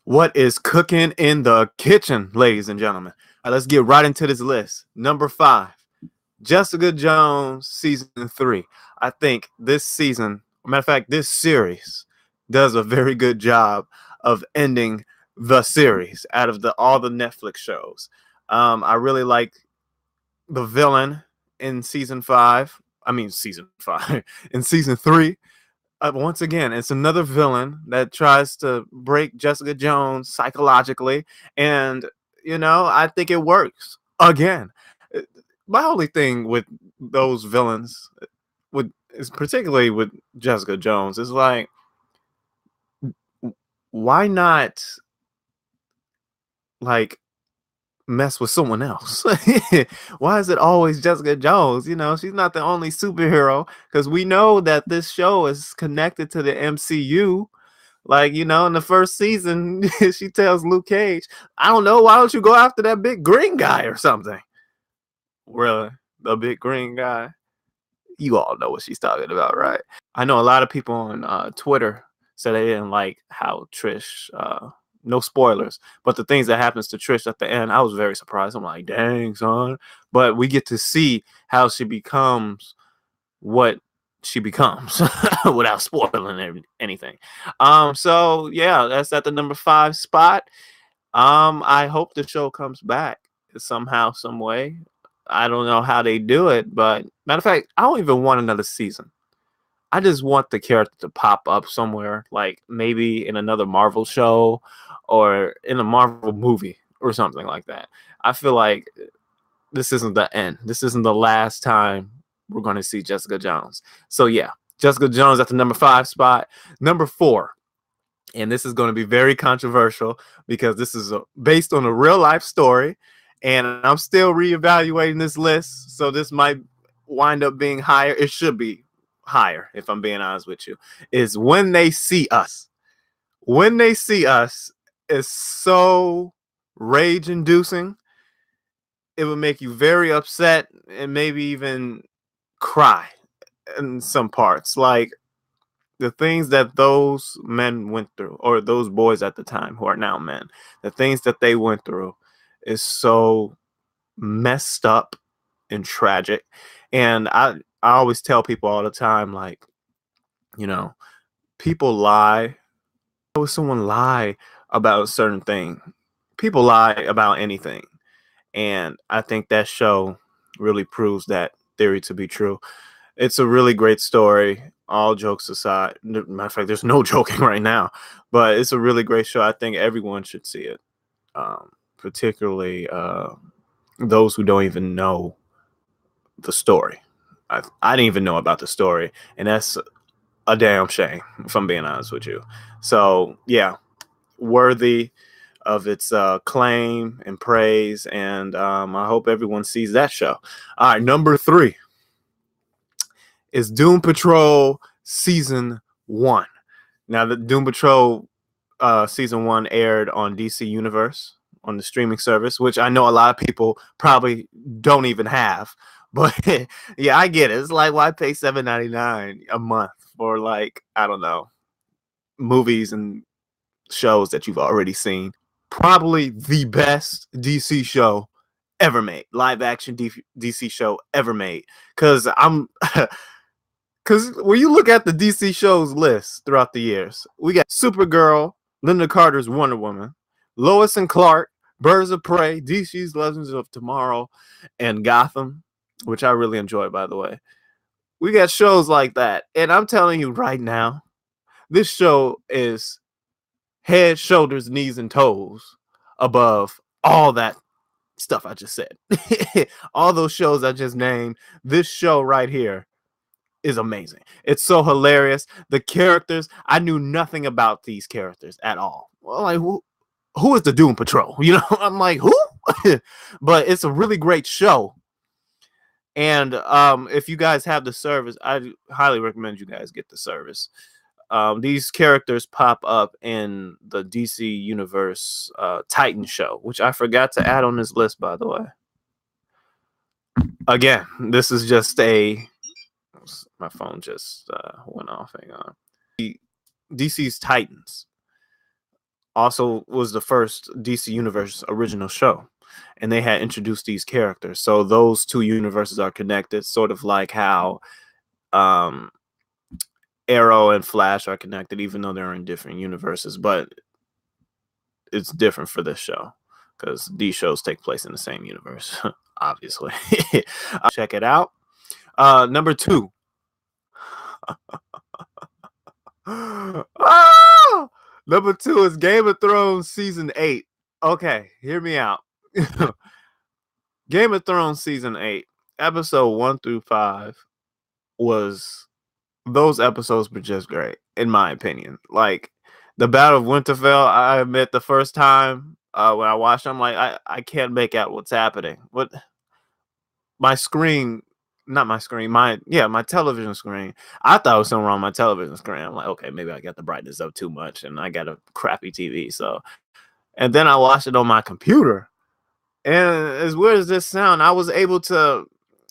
What is cooking in the kitchen, ladies and gentlemen? All right, let's get right into this list. Number 5, Jessica Jones season 3. I think this season, matter of fact, this series does a very good job of ending the series out of all the Netflix shows. I really like the villain in season 5. I mean, season 5 in season 3. Once again, it's another villain that tries to break Jessica Jones psychologically, and I think it works again. My only thing with those villains, is particularly with Jessica Jones, is like, why not like mess with someone else? Why is it always Jessica Jones? She's not the only superhero, because we know that this show is connected to the MCU. Like, in the first season, she tells Luke Cage, I don't know, why don't you go after that big green guy or something? Really? The big green guy? You all know what she's talking about, right? I know a lot of people on Twitter said they didn't like how Trish, no spoilers, but the things that happens to Trish at the end, I was very surprised. I'm like, dang, son. But we get to see how she becomes what she becomes without spoiling anything. So yeah, that's at the number 5 spot. I hope the show comes back somehow, some way. I don't know how they do it, but matter of fact, I don't even want another season. I just want the character to pop up somewhere, like maybe in another Marvel show or in a Marvel movie or something like that. I feel like this isn't the end. This isn't the last time we're going to see Jessica Jones. So yeah, Jessica Jones at the number 5 spot. Number 4, and this is going to be very controversial because this is based on a real life story, and I'm still reevaluating this list, so this might wind up being higher. It should be higher, if I'm being honest with you, is When They See Us. When They See Us is so rage inducing. It would make you very upset and maybe even cry in some parts. Like, the things that those men went through, or those boys at the time who are now men, the things that they went through is so messed up and tragic. And I always tell people all the time, like, people lie. How would someone lie about a certain thing? People lie about anything. And I think that show really proves that theory to be true. It's a really great story, all jokes aside. Matter of fact, there's no joking right now, but it's a really great show. I think everyone should see it, particularly those who don't even know the story. I didn't even know about the story, and that's a damn shame, if I'm being honest with you. So yeah, worthy of its claim and praise, and I hope everyone sees that show. All right, number 3 is Doom Patrol season 1. Now, the Doom Patrol season 1 aired on DC Universe on the streaming service, which I know a lot of people probably don't even have. But yeah, I get it. It's like, why pay $7.99 a month for, like, I don't know, movies and shows that you've already seen? Probably the best DC show ever made, live action DC show ever made. Because when you look at the DC shows list throughout the years, we got Supergirl, Linda Carter's Wonder Woman, Lois and Clark, Birds of Prey, DC's Legends of Tomorrow, and Gotham, which I really enjoy, by the way. We got shows like that. And I'm telling you right now, this show is head, shoulders, knees, and toes above all that stuff I just said. All those shows I just named, this show right here is amazing. It's so hilarious. The characters, I knew nothing about these characters at all. Well, like, who is the Doom Patrol? I'm like, who? But it's a really great show. And if you guys have the service, I highly recommend you guys get the service. These characters pop up in the DC Universe Titan show, which I forgot to add on this list, by the way. Again, this is just my phone just went off. Hang on. DC's Titans also was the first DC Universe original show, and they had introduced these characters. So those two universes are connected, sort of like how Arrow and Flash are connected, even though they're in different universes. But it's different for this show because these shows take place in the same universe, obviously. Check it out. Number 2. Oh! Number 2 is Game of Thrones season 8. Okay, hear me out. Game of Thrones season 8, episode 1 through 5 those episodes were just great, in my opinion. Like the Battle of Winterfell, I admit the first time when I watched it, I'm like, I can't make out what's happening. What my screen, not my screen, my television screen. I thought it was something wrong with my television screen. I'm like, okay, maybe I got the brightness up too much and I got a crappy TV. So, and then I watched it on my computer. And as weird as this sound, I was able to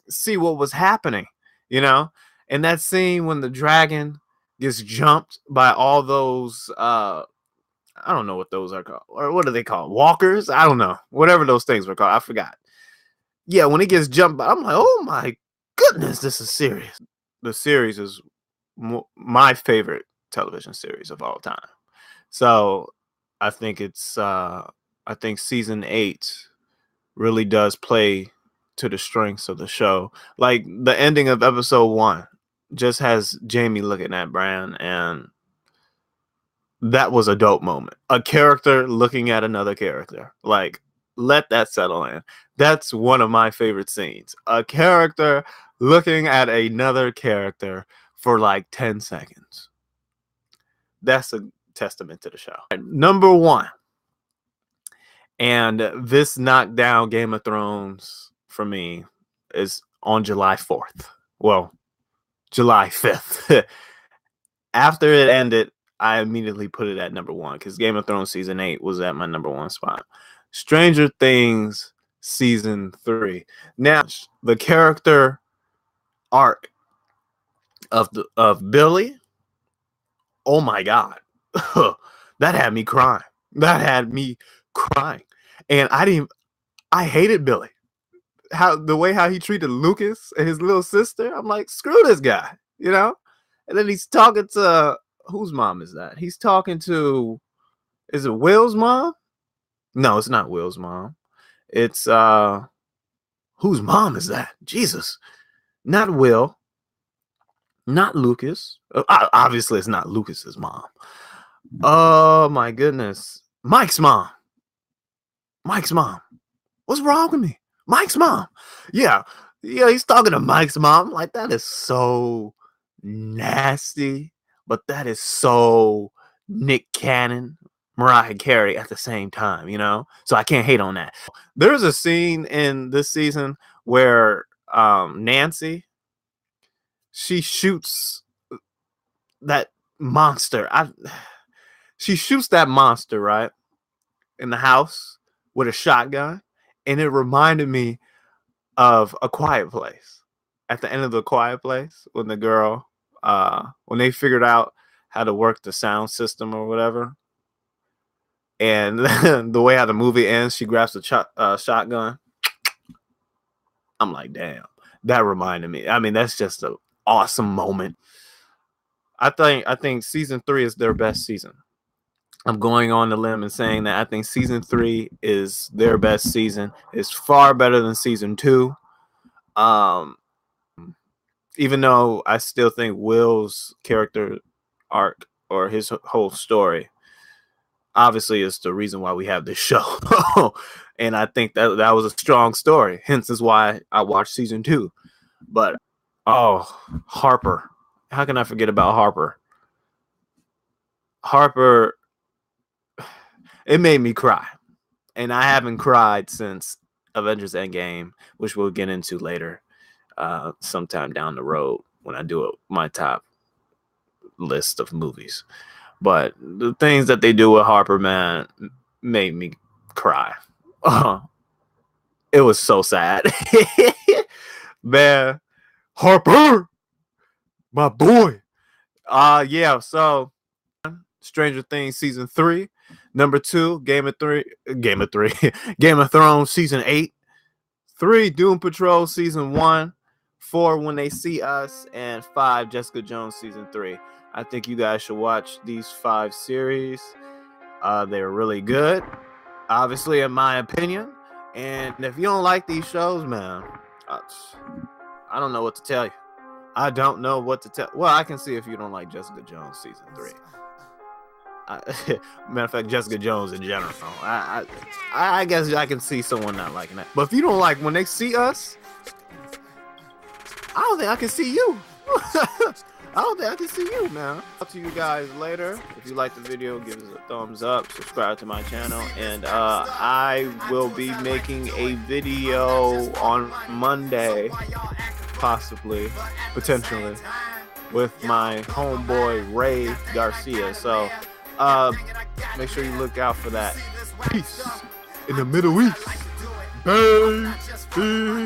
see what was happening, you know? And that scene when the dragon gets jumped by all those, I don't know what those are called. Or what are they called? Walkers? I don't know. Whatever those things were called. I forgot. Yeah, when he gets jumped by, I'm like, oh my goodness, this is serious. The series is my favorite television series of all time. So I think season 8 really does play to the strengths of the show. Like the ending of episode 1 just has Jamie looking at Bran, and that was a dope moment. A character looking at another character. Like, let that settle in. That's one of my favorite scenes. A character looking at another character for like 10 seconds. That's a testament to the show. Number 1. And this knocked down Game of Thrones for me is on July 4th. Well, July 5th. After it ended, I immediately put it at number 1 because Game of Thrones season 8 was at my number 1 spot. Stranger Things season 3. Now, the character arc of Billy, oh my God. That had me crying. And I hated Billy. The way he treated Lucas and his little sister. I'm like, screw this guy, you know? And then he's talking to, whose mom is that? He's talking to, is it Will's mom? No, it's not Will's mom. It's, whose mom is that? Jesus. Not Will. Not Lucas. Obviously, it's not Lucas's mom. Oh, my goodness. Mike's mom. What's wrong with me? Mike's mom. Yeah, he's talking to Mike's mom. Like, that is so nasty, but that is so Nick Cannon, Mariah Carey at the same time, you know? So I can't hate on that. There's a scene in this season where Nancy, she shoots that monster. She shoots that monster, right? In the house with a shotgun. And it reminded me of A Quiet Place. At the end of The Quiet Place, when the girl, when they figured out how to work the sound system or whatever, and the way how the movie ends, she grabs the shotgun. I'm like, damn, that reminded me. I mean, that's just an awesome moment. I think season 3 is their best season. I'm going on the limb and saying that I think season 3 is their best season. It's far better than season 2. Even though I still think Will's character arc or his whole story obviously is the reason why we have this show. And I think that was a strong story. Hence is why I watched season 2. But, Harper. How can I forget about Harper? Harper, it made me cry. And I haven't cried since Avengers Endgame, which we'll get into later sometime down the road when I do my top list of movies. But the things that they do with Harper, man, made me cry. It was so sad. Man, Harper, my boy. So Stranger Things season 3. Number 2, Game of Thrones season 8. 3, Doom Patrol season 1. 4, When They See Us, and 5, Jessica Jones season 3. I think you guys should watch these 5 series. They're really good, obviously, in my opinion. And if you don't like these shows, man, I don't know what to tell you. I don't know what to tell. Well, I can see if you don't like Jessica Jones season 3. Matter of fact, Jessica Jones in general. I guess I can see someone not liking that. But if you don't like When They See Us, I don't think I can see you. I don't think I can see you, man. Talk to you guys later. If you like the video, give us a thumbs up, subscribe to my channel, and I will be making a video on Monday, possibly, potentially, with my homeboy Ray Garcia. So make sure you look out for that. Peace in the Middle East. Peace.